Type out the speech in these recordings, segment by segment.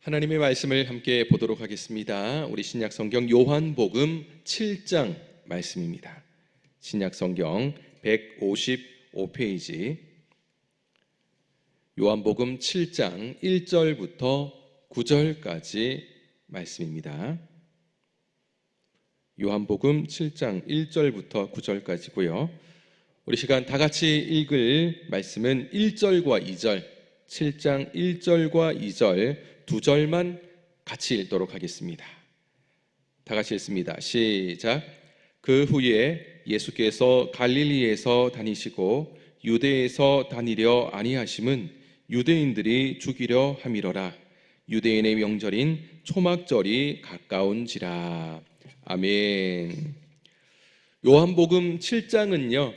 하나님의 말씀을 함께 보도록 하겠습니다. 우리 신약성경 요한복음 7장 말씀입니다. 신약성경 155페이지 요한복음 7장 1절부터 9절까지 말씀입니다. 요한복음 7장 1절부터 9절까지고요. 우리 시간 다 같이 읽을 말씀은 1절과 2절, 7장 1절과 2절 두 절만 같이 읽도록 하겠습니다. 다 같이 읽습니다. 시작. 그 후에 예수께서 갈릴리에서 다니시고 유대에서 다니려 아니하심은 유대인들이 죽이려 함이러라. 유대인의 명절인 초막절이 가까운지라. 아멘. 요한복음 7장은요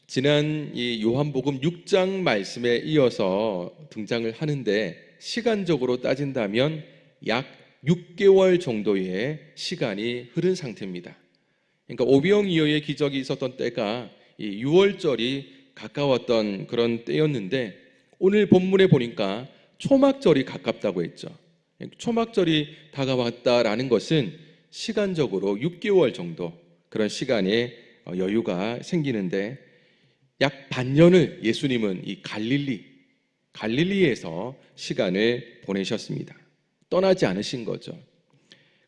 지난 이 요한복음 6장 말씀에 이어서 등장을 하는데, 시간적으로 따진다면 약 6개월 정도의 시간이 흐른 상태입니다. 그러니까 오병이어의 기적이 있었던 때가 이 6월절이 가까웠던 그런 때였는데, 오늘 본문에 보니까 초막절이 가깝다고 했죠. 초막절이 다가왔다라는 것은 시간적으로 6개월 정도 그런 시간의 여유가 생기는데, 약 반년을 예수님은 이 갈릴리에서 시간을 보내셨습니다. 떠나지 않으신 거죠.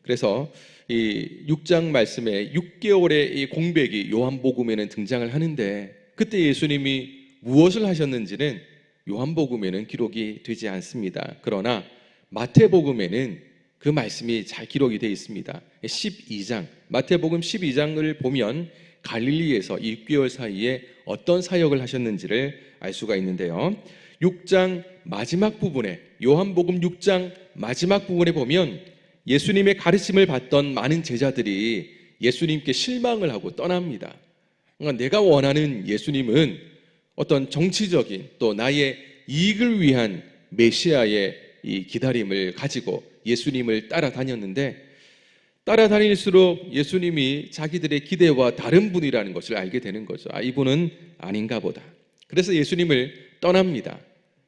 그래서 이 6장 말씀에 6개월의 이 공백이 요한복음에는 등장을 하는데, 그때 예수님이 무엇을 하셨는지는 요한복음에는 기록이 되지 않습니다. 그러나 마태복음에는 그 말씀이 잘 기록이 되어 있습니다. 12장, 마태복음 12장을 보면 갈릴리에서 6개월 사이에 어떤 사역을 하셨는지를 알 수가 있는데요. 6장 마지막 부분에, 요한복음 6장 마지막 부분에 보면 예수님의 가르침을 받던 많은 제자들이 예수님께 실망을 하고 떠납니다. 그러니까 내가 원하는 예수님은 어떤 정치적인 또 나의 이익을 위한 메시아의 이 기다림을 가지고 예수님을 따라다녔는데, 따라다닐수록 예수님이 자기들의 기대와 다른 분이라는 것을 알게 되는 거죠. 이분은 아닌가 보다. 그래서 예수님을 떠납니다.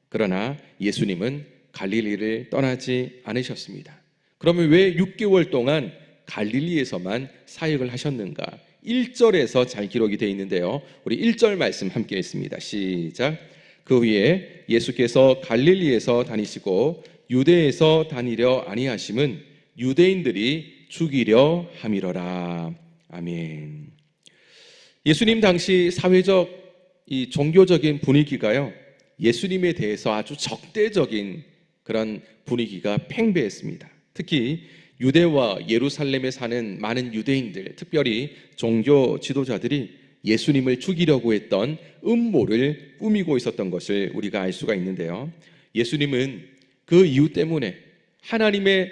그러나 예수님은 갈릴리를 떠나지 않으셨습니다. 그러면 왜 6개월 동안 갈릴리에서만 사역을 하셨는가? 1절에서 잘 기록이 되어 있는데요. 우리 1절 말씀 함께 읽습니다. 시작. 그 후에 예수께서 갈릴리에서 다니시고 유대에서 다니려 아니하심은 유대인들이 죽이려 함이러라. 아멘. 예수님 당시 사회적 이 종교적인 분위기가요, 예수님에 대해서 아주 적대적인 그런 분위기가 팽배했습니다. 특히 유대와 예루살렘에 사는 많은 유대인들, 특별히 종교 지도자들이 예수님을 죽이려고 했던 음모를 꾸미고 있었던 것을 우리가 알 수가 있는데요. 예수님은 그 이유 때문에 하나님의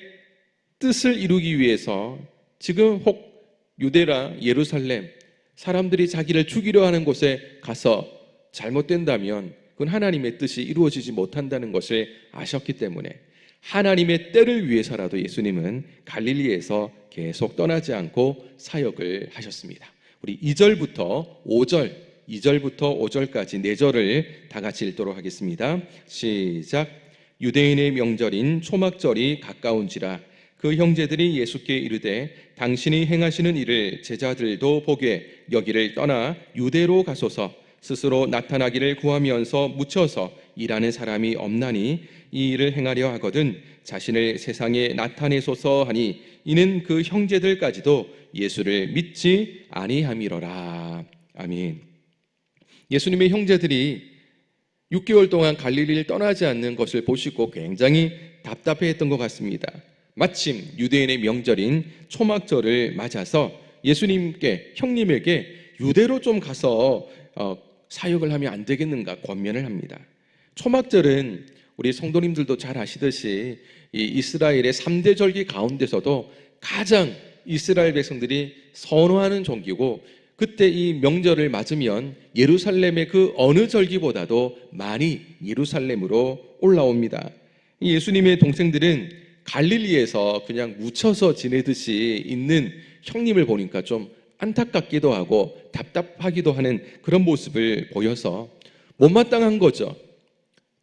뜻을 이루기 위해서 지금 혹 유대라 예루살렘 사람들이 자기를 죽이려 하는 곳에 가서 잘못된다면 그건 하나님의 뜻이 이루어지지 못한다는 것을 아셨기 때문에 하나님의 때를 위해서라도 예수님은 갈릴리에서 계속 떠나지 않고 사역을 하셨습니다. 우리 2절부터 5절까지 4절을 다 같이 읽도록 하겠습니다. 시작. 유대인의 명절인 초막절이 가까운지라 그 형제들이 예수께 이르되 당신이 행하시는 일을 제자들도 보게 여기를 떠나 유대로 가소서. 스스로 나타나기를 구하면서 묻혀서 일하는 사람이 없나니 이 일을 행하려 하거든 자신을 세상에 나타내소서 하니, 이는 그 형제들까지도 예수를 믿지 아니함이러라. 아멘. 예수님의 형제들이 6개월 동안 갈릴리를 떠나지 않는 것을 보시고 굉장히 답답해했던 것 같습니다. 마침 유대인의 명절인 초막절을 맞아서 예수님께, 형님에게 유대로 좀 가서 사역을 하면 안 되겠는가 권면을 합니다. 초막절은 우리 성도님들도 잘 아시듯이 이 이스라엘의 3대 절기 가운데서도 가장 이스라엘 백성들이 선호하는 절기고, 그때 이 명절을 맞으면 예루살렘의 그 어느 절기보다도 많이 예루살렘으로 올라옵니다. 예수님의 동생들은 갈릴리에서 그냥 묻혀서 지내듯이 있는 형님을 보니까 좀 안타깝기도 하고 답답하기도 하는 그런 모습을 보여서 못마땅한 거죠.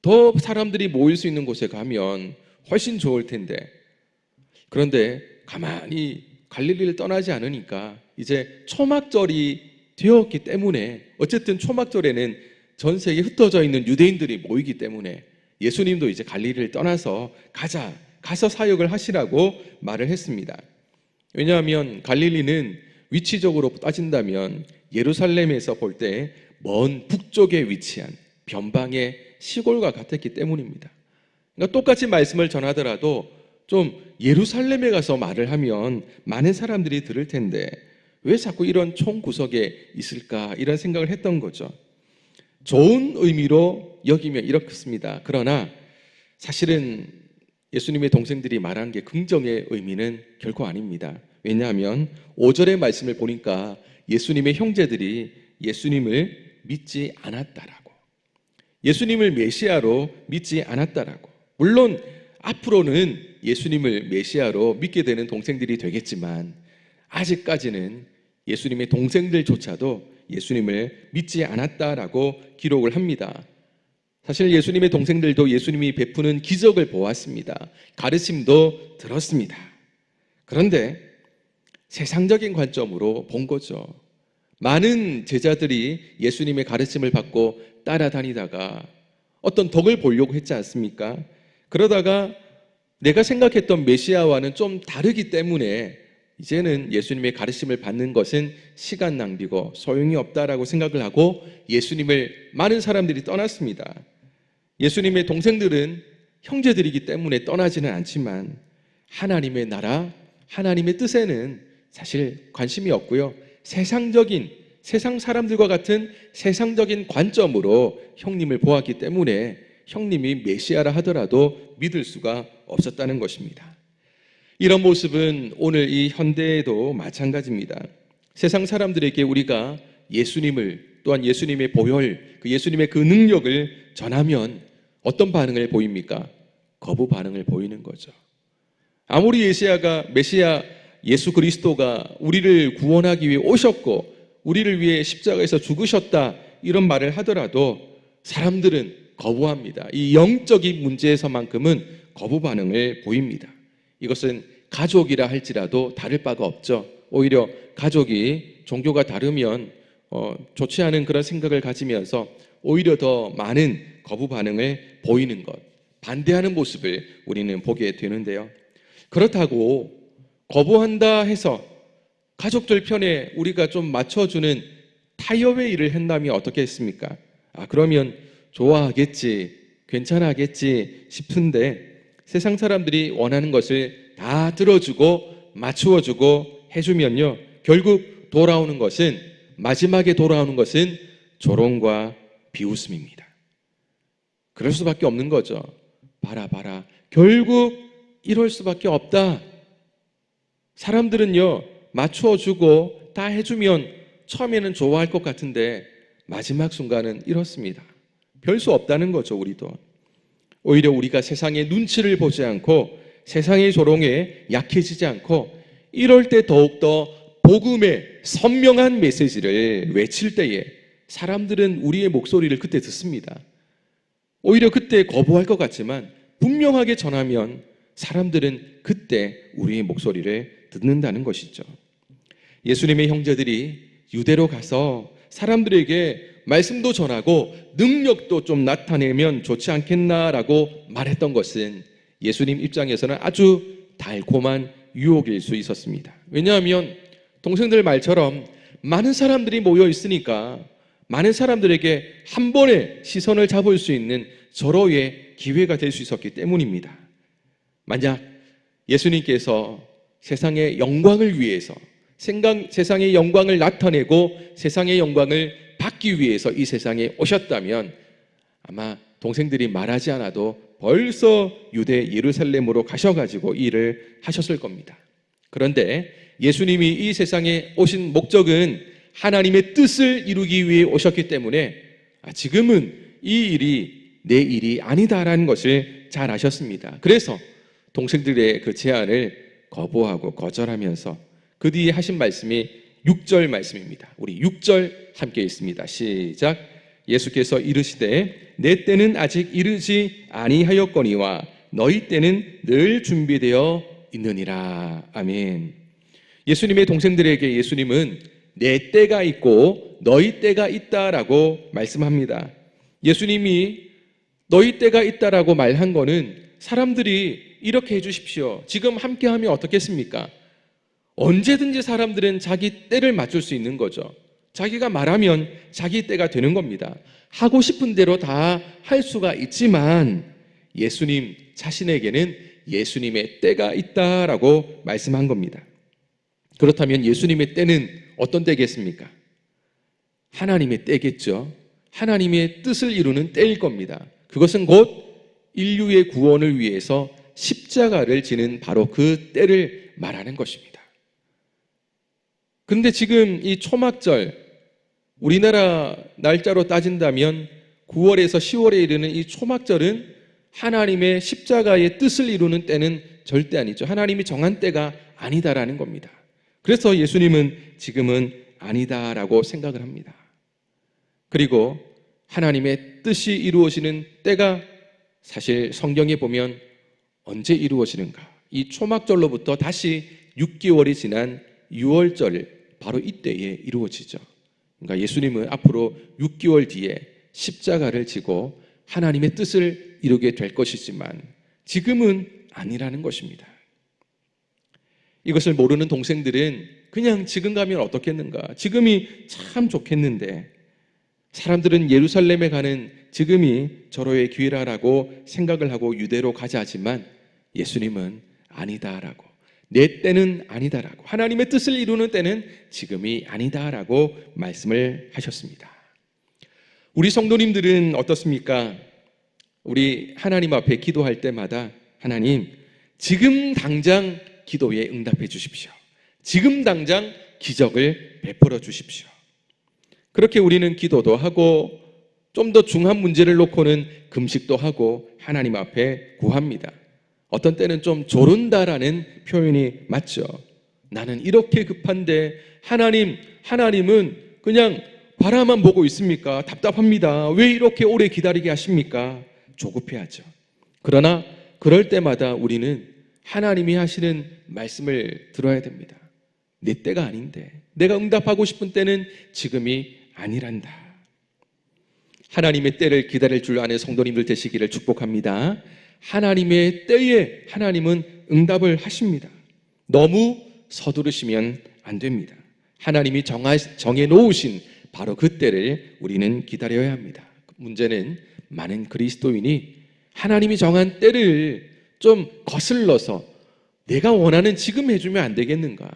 더 사람들이 모일 수 있는 곳에 가면 훨씬 좋을 텐데. 그런데 가만히 갈릴리를 떠나지 않으니까 이제 초막절이 되었기 때문에, 어쨌든 초막절에는 전 세계에 흩어져 있는 유대인들이 모이기 때문에 예수님도 이제 갈릴리를 떠나서 가서 사역을 하시라고 말을 했습니다. 왜냐하면 갈릴리는 위치적으로 따진다면 예루살렘에서 볼 때 먼 북쪽에 위치한 변방의 시골과 같았기 때문입니다. 그러니까 똑같이 말씀을 전하더라도 좀 예루살렘에 가서 말을 하면 많은 사람들이 들을 텐데 왜 자꾸 이런 총구석에 있을까, 이런 생각을 했던 거죠. 좋은 의미로 여기면 이렇습니다. 그러나 사실은 예수님의 동생들이 말한 게 긍정의 의미는 결코 아닙니다. 왜냐하면 5절의 말씀을 보니까 예수님의 형제들이 예수님을 믿지 않았다라고, 예수님을 메시아로 믿지 않았다라고. 물론 앞으로는 예수님을 메시아로 믿게 되는 동생들이 되겠지만 아직까지는 예수님의 동생들조차도 예수님을 믿지 않았다라고 기록을 합니다. 사실 예수님의 동생들도 예수님이 베푸는 기적을 보았습니다. 가르침도 들었습니다. 그런데 세상적인 관점으로 본 거죠. 많은 제자들이 예수님의 가르침을 받고 따라다니다가 어떤 덕을 보려고 했지 않습니까? 그러다가 내가 생각했던 메시아와는 좀 다르기 때문에 이제는 예수님의 가르침을 받는 것은 시간 낭비고 소용이 없다라고 생각을 하고 예수님을 많은 사람들이 떠났습니다. 예수님의 동생들은 형제들이기 때문에 떠나지는 않지만 하나님의 나라, 하나님의 뜻에는 사실 관심이 없고요. 세상 사람들과 같은 세상적인 관점으로 형님을 보았기 때문에 형님이 메시아라 하더라도 믿을 수가 없었다는 것입니다. 이런 모습은 오늘 이 현대에도 마찬가지입니다. 세상 사람들에게 우리가 예수님을, 또한 예수님의 보혈, 예수님의 그 능력을 전하면 어떤 반응을 보입니까? 거부 반응을 보이는 거죠. 아무리 메시아 예수 그리스도가 우리를 구원하기 위해 오셨고 우리를 위해 십자가에서 죽으셨다, 이런 말을 하더라도 사람들은 거부합니다. 이 영적인 문제에서만큼은 거부 반응을 보입니다. 이것은 가족이라 할지라도 다를 바가 없죠. 오히려 가족이 종교가 다르면 좋지 않은 그런 생각을 가지면서 오히려 더 많은 거부 반응을 보이는 것, 반대하는 모습을 우리는 보게 되는데요. 그렇다고 거부한다 해서 가족들 편에 우리가 좀 맞춰주는 타협의 일을 한다면 어떻게 했습니까? 그러면 좋아하겠지, 괜찮아하겠지 싶은데 세상 사람들이 원하는 것을 다 들어주고 맞추어주고 해주면요, 결국 마지막에 돌아오는 것은 조롱과 비웃음입니다. 그럴 수밖에 없는 거죠. 봐라, 결국 이럴 수밖에 없다. 사람들은요, 맞추어주고 다 해주면 처음에는 좋아할 것 같은데 마지막 순간은 이렇습니다. 별 수 없다는 거죠. 우리도 오히려 우리가 세상의 눈치를 보지 않고 세상의 조롱에 약해지지 않고 이럴 때 더욱더 복음의 선명한 메시지를 외칠 때에 사람들은 우리의 목소리를 그때 듣습니다. 오히려 그때 거부할 것 같지만 분명하게 전하면 사람들은 그때 우리의 목소리를 듣는다는 것이죠. 예수님의 형제들이 유대로 가서 사람들에게 말씀도 전하고 능력도 좀 나타내면 좋지 않겠나라고 말했던 것은 예수님 입장에서는 아주 달콤한 유혹일 수 있었습니다. 왜냐하면 동생들 말처럼 많은 사람들이 모여 있으니까 많은 사람들에게 한 번에 시선을 잡을 수 있는 절호의 기회가 될 수 있었기 때문입니다. 만약 예수님께서 세상의 영광을 위해서 세상의 영광을 나타내고 세상의 영광을 받기 위해서 이 세상에 오셨다면 아마 동생들이 말하지 않아도 벌써 유대 예루살렘으로 가셔가지고 일을 하셨을 겁니다. 그런데 예수님이 이 세상에 오신 목적은 하나님의 뜻을 이루기 위해 오셨기 때문에 지금은 이 일이 내 일이 아니다라는 것을 잘 아셨습니다. 그래서 동생들의 그 제안을 거부하고 거절하면서 그 뒤에 하신 말씀이 6절 말씀입니다. 우리 6절 함께 읽습니다. 시작. 예수께서 이르시되 내 때는 아직 이르지 아니하였거니와 너희 때는 늘 준비되어 있느니라. 아멘. 예수님의 동생들에게 예수님은 내 때가 있고 너희 때가 있다라고 말씀합니다. 예수님이 너희 때가 있다라고 말한 거는 사람들이 이렇게 해주십시오, 지금 함께하면 어떻겠습니까? 언제든지 사람들은 자기 때를 맞출 수 있는 거죠. 자기가 말하면 자기 때가 되는 겁니다. 하고 싶은 대로 다 할 수가 있지만 예수님 자신에게는 예수님의 때가 있다라고 말씀한 겁니다. 그렇다면 예수님의 때는 어떤 때겠습니까? 하나님의 때겠죠. 하나님의 뜻을 이루는 때일 겁니다. 그것은 곧 인류의 구원을 위해서 십자가를 지는 바로 그 때를 말하는 것입니다. 그런데 지금 이 초막절, 우리나라 날짜로 따진다면 9월에서 10월에 이르는 이 초막절은 하나님의 십자가의 뜻을 이루는 때는 절대 아니죠. 하나님이 정한 때가 아니다라는 겁니다. 그래서 예수님은 지금은 아니다라고 생각을 합니다. 그리고 하나님의 뜻이 이루어지는 때가 사실 성경에 보면 언제 이루어지는가? 이 초막절로부터 다시 6개월이 지난 6월절, 바로 이때에 이루어지죠. 그러니까 예수님은 앞으로 6개월 뒤에 십자가를 지고 하나님의 뜻을 이루게 될 것이지만 지금은 아니라는 것입니다. 이것을 모르는 동생들은 그냥 지금 가면 어떻겠는가? 지금이 참 좋겠는데, 사람들은 예루살렘에 가는 지금이 절호의 기회라고 생각을 하고 유대로 가자 하지만 예수님은 아니다라고, 내 때는 아니다라고, 하나님의 뜻을 이루는 때는 지금이 아니다라고 말씀을 하셨습니다. 우리 성도님들은 어떻습니까? 우리 하나님 앞에 기도할 때마다 하나님, 지금 당장 기도에 응답해 주십시오. 지금 당장 기적을 베풀어 주십시오. 그렇게 우리는 기도도 하고 좀 더 중한 문제를 놓고는 금식도 하고 하나님 앞에 구합니다. 어떤 때는 좀 조른다라는 표현이 맞죠. 나는 이렇게 급한데 하나님은 그냥 바라만 보고 있습니까? 답답합니다. 왜 이렇게 오래 기다리게 하십니까? 조급해하죠. 그러나 그럴 때마다 우리는 하나님이 하시는 말씀을 들어야 됩니다. 내 때가 아닌데, 내가 응답하고 싶은 때는 지금이 아니란다. 하나님의 때를 기다릴 줄 아는 성도님들 되시기를 축복합니다. 하나님의 때에 하나님은 응답을 하십니다. 너무 서두르시면 안 됩니다. 하나님이 정해 놓으신 바로 그 때를 우리는 기다려야 합니다. 문제는 많은 그리스도인이 하나님이 정한 때를 좀 거슬러서 내가 원하는 지금 해주면 안 되겠는가?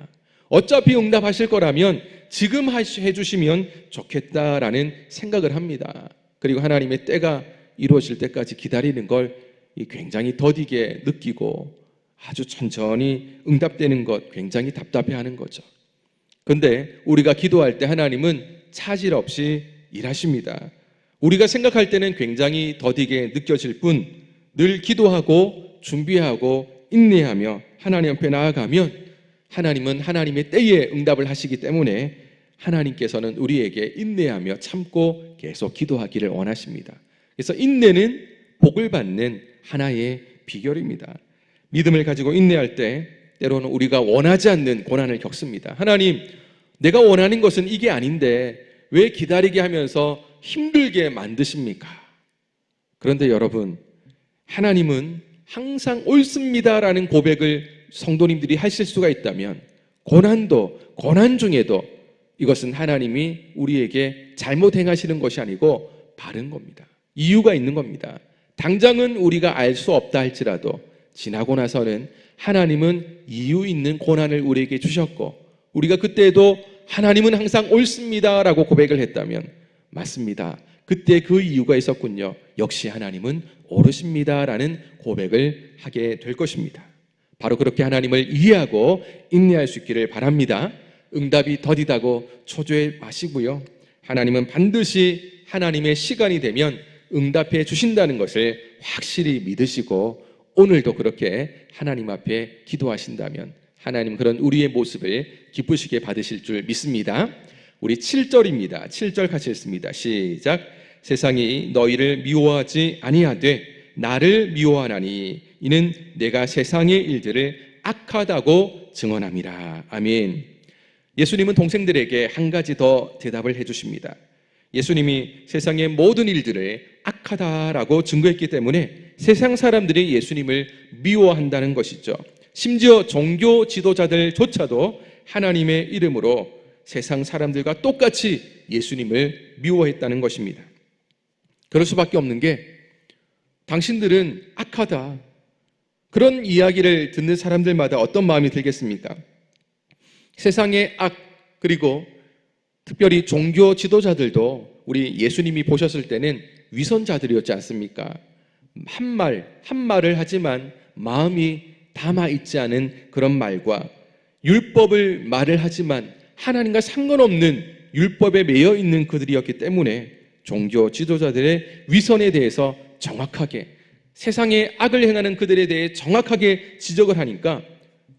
어차피 응답하실 거라면 지금 해주시면 좋겠다라는 생각을 합니다. 그리고 하나님의 때가 이루어질 때까지 기다리는 걸 굉장히 더디게 느끼고 아주 천천히 응답되는 것 굉장히 답답해하는 거죠. 그런데 우리가 기도할 때 하나님은 차질 없이 일하십니다. 우리가 생각할 때는 굉장히 더디게 느껴질 뿐 늘 기도하고 준비하고 인내하며 하나님 앞에 나아가면 하나님은 하나님의 때에 응답을 하시기 때문에 하나님께서는 우리에게 인내하며 참고 계속 기도하기를 원하십니다. 그래서 인내는 복을 받는 하나의 비결입니다. 믿음을 가지고 인내할 때 때로는 우리가 원하지 않는 고난을 겪습니다. 하나님, 내가 원하는 것은 이게 아닌데 왜 기다리게 하면서 힘들게 만드십니까? 그런데 여러분, 하나님은 항상 옳습니다라는 고백을 성도님들이 하실 수가 있다면 고난 중에도 이것은 하나님이 우리에게 잘못 행하시는 것이 아니고 바른 겁니다. 이유가 있는 겁니다. 당장은 우리가 알 수 없다 할지라도 지나고 나서는 하나님은 이유 있는 고난을 우리에게 주셨고 우리가 그때도 하나님은 항상 옳습니다라고 고백을 했다면 맞습니다. 그때 그 이유가 있었군요. 역시 하나님은 옳으십니다라는 고백을 하게 될 것입니다. 바로 그렇게 하나님을 이해하고 인내할 수 있기를 바랍니다. 응답이 더디다고 초조해 마시고요. 하나님은 반드시 하나님의 시간이 되면 응답해 주신다는 것을 확실히 믿으시고 오늘도 그렇게 하나님 앞에 기도하신다면 하나님 그런 우리의 모습을 기쁘시게 받으실 줄 믿습니다. 우리 7절입니다. 7절 같이 읽습니다. 시작. 세상이 너희를 미워하지 아니하되 나를 미워하나니 이는 내가 세상의 일들을 악하다고 증언함이라. 아멘. 예수님은 동생들에게 한 가지 더 대답을 해주십니다. 예수님이 세상의 모든 일들을 악하다라고 증거했기 때문에 세상 사람들이 예수님을 미워한다는 것이죠. 심지어 종교 지도자들조차도 하나님의 이름으로 세상 사람들과 똑같이 예수님을 미워했다는 것입니다. 그럴 수밖에 없는 게 당신들은 악하다, 그런 이야기를 듣는 사람들마다 어떤 마음이 들겠습니까? 세상의 악, 그리고 특별히 종교 지도자들도 우리 예수님이 보셨을 때는 위선자들이었지 않습니까? 한말을 하지만 마음이 담아있지 않은 그런 말과 율법을 말을 하지만 하나님과 상관없는 율법에 매여 있는 그들이었기 때문에 종교 지도자들의 위선에 대해서 정확하게, 세상의 악을 행하는 그들에 대해 정확하게 지적을 하니까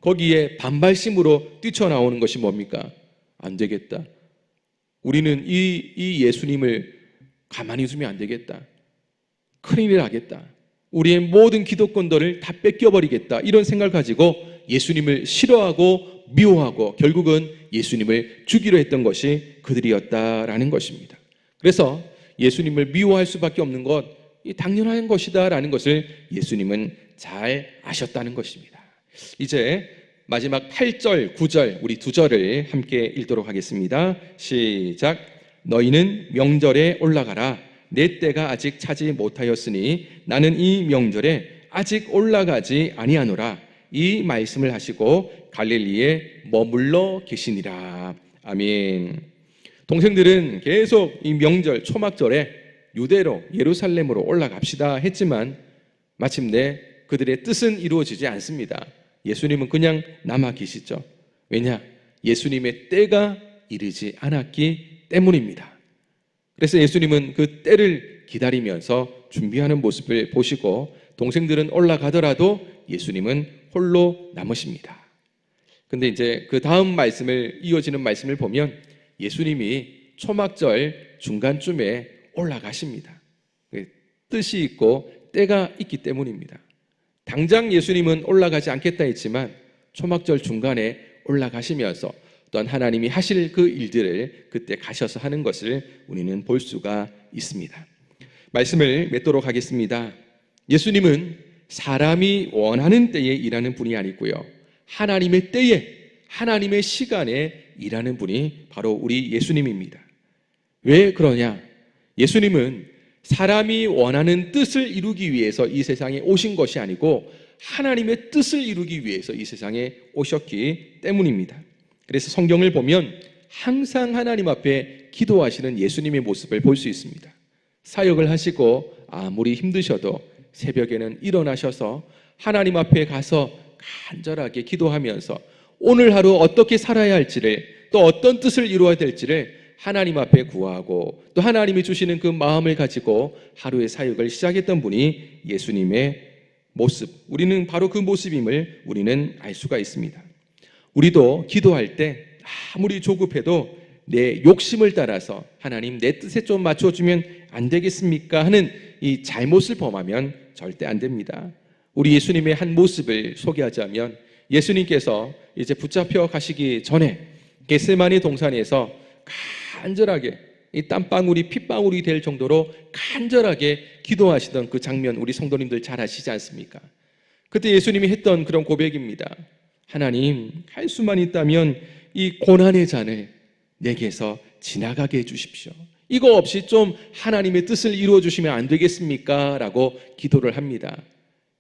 거기에 반발심으로 뛰쳐나오는 것이 뭡니까? 안 되겠다. 우리는 이 예수님을 가만히 두면 안 되겠다. 큰일을 하겠다. 우리의 모든 기득권들을 다 뺏겨버리겠다. 이런 생각을 가지고 예수님을 싫어하고 미워하고 결국은 예수님을 죽이려 했던 것이 그들이었다라는 것입니다. 그래서 예수님을 미워할 수밖에 없는 것, 당연한 것이다 라는 것을 예수님은 잘 아셨다는 것입니다. 이제 마지막 8절, 9절 우리 두 절을 함께 읽도록 하겠습니다. 시작. 너희는 명절에 올라가라. 내 때가 아직 차지 못하였으니 나는 이 명절에 아직 올라가지 아니하노라. 이 말씀을 하시고 갈릴리에 머물러 계시니라. 아멘. 동생들은 계속 이 명절 초막절에 유대로 예루살렘으로 올라갑시다 했지만 마침내 그들의 뜻은 이루어지지 않습니다. 예수님은 그냥 남아 계시죠. 왜냐? 예수님의 때가 이르지 않았기 때문입니다. 그래서 예수님은 그 때를 기다리면서 준비하는 모습을 보시고 동생들은 올라가더라도 예수님은 홀로 남으십니다. 근데 이제 그 다음 말씀을, 이어지는 말씀을 보면 예수님이 초막절 중간쯤에 올라가십니다. 뜻이 있고 때가 있기 때문입니다. 당장 예수님은 올라가지 않겠다 했지만 초막절 중간에 올라가시면서 또한 하나님이 하실 그 일들을 그때 가셔서 하는 것을 우리는 볼 수가 있습니다. 말씀을 맺도록 하겠습니다. 예수님은 사람이 원하는 때에 일하는 분이 아니고요, 하나님의 때에, 하나님의 시간에 일하는 분이 바로 우리 예수님입니다. 왜 그러냐? 예수님은 사람이 원하는 뜻을 이루기 위해서 이 세상에 오신 것이 아니고 하나님의 뜻을 이루기 위해서 이 세상에 오셨기 때문입니다. 그래서 성경을 보면 항상 하나님 앞에 기도하시는 예수님의 모습을 볼 수 있습니다. 사역을 하시고 아무리 힘드셔도 새벽에는 일어나셔서 하나님 앞에 가서 간절하게 기도하면서 오늘 하루 어떻게 살아야 할지를, 또 어떤 뜻을 이루어야 될지를 하나님 앞에 구하고 또 하나님이 주시는 그 마음을 가지고 하루의 사역을 시작했던 분이 예수님의 모습, 우리는 바로 그 모습임을 우리는 알 수가 있습니다. 우리도 기도할 때 아무리 조급해도 내 욕심을 따라서 하나님 내 뜻에 좀 맞춰주면 안 되겠습니까? 하는 이 잘못을 범하면 절대 안 됩니다. 우리 예수님의 한 모습을 소개하자면 예수님께서 이제 붙잡혀 가시기 전에 겟세마네 동산에서 간절하게 이 땀방울이 핏방울이 될 정도로 간절하게 기도하시던 그 장면 우리 성도님들 잘 아시지 않습니까? 그때 예수님이 했던 그런 고백입니다. 하나님, 할 수만 있다면 이 고난의 잔을 내게서 지나가게 해주십시오. 이거 없이 좀 하나님의 뜻을 이루어 주시면 안 되겠습니까? 라고 기도를 합니다.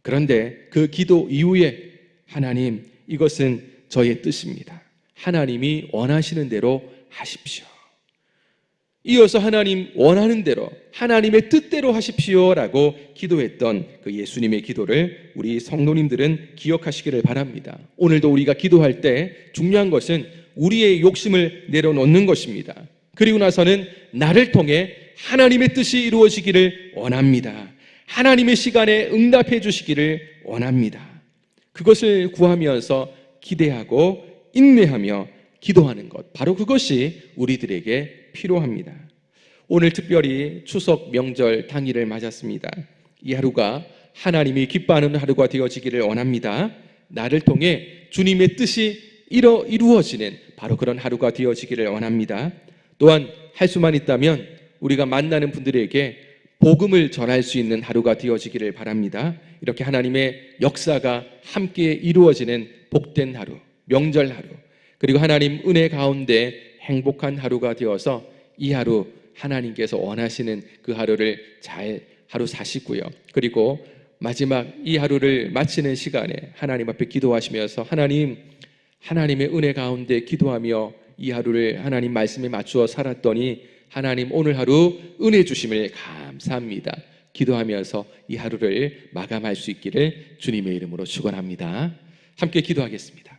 그런데 그 기도 이후에 하나님, 이것은 저의 뜻입니다. 하나님이 원하시는 대로 하십시오. 이어서 하나님 원하는 대로, 하나님의 뜻대로 하십시오 라고 기도했던 그 예수님의 기도를 우리 성도님들은 기억하시기를 바랍니다. 오늘도 우리가 기도할 때 중요한 것은 우리의 욕심을 내려놓는 것입니다. 그리고 나서는 나를 통해 하나님의 뜻이 이루어지기를 원합니다. 하나님의 시간에 응답해 주시기를 원합니다. 그것을 구하면서 기대하고 인내하며 기도하는 것, 바로 그것이 우리들에게 필요합니다. 오늘 특별히 추석 명절 당일을 맞았습니다. 이 하루가 하나님이 기뻐하는 하루가 되어지기를 원합니다. 나를 통해 주님의 뜻이 이루어지는 바로 그런 하루가 되어지기를 원합니다. 또한 할 수만 있다면 우리가 만나는 분들에게 복음을 전할 수 있는 하루가 되어지기를 바랍니다. 이렇게 하나님의 역사가 함께 이루어지는 복된 하루, 명절 하루, 그리고 하나님 은혜 가운데 행복한 하루가 되어서 이 하루 하나님께서 원하시는 그 하루를 잘 하루 사시고요. 그리고 마지막 이 하루를 마치는 시간에 하나님 앞에 기도하시면서 하나님의 은혜 가운데 기도하며 이 하루를 하나님 말씀에 맞추어 살았더니 하나님 오늘 하루 은혜 주심을 감사합니다. 기도하면서 이 하루를 마감할 수 있기를 주님의 이름으로 축원합니다. 함께 기도하겠습니다.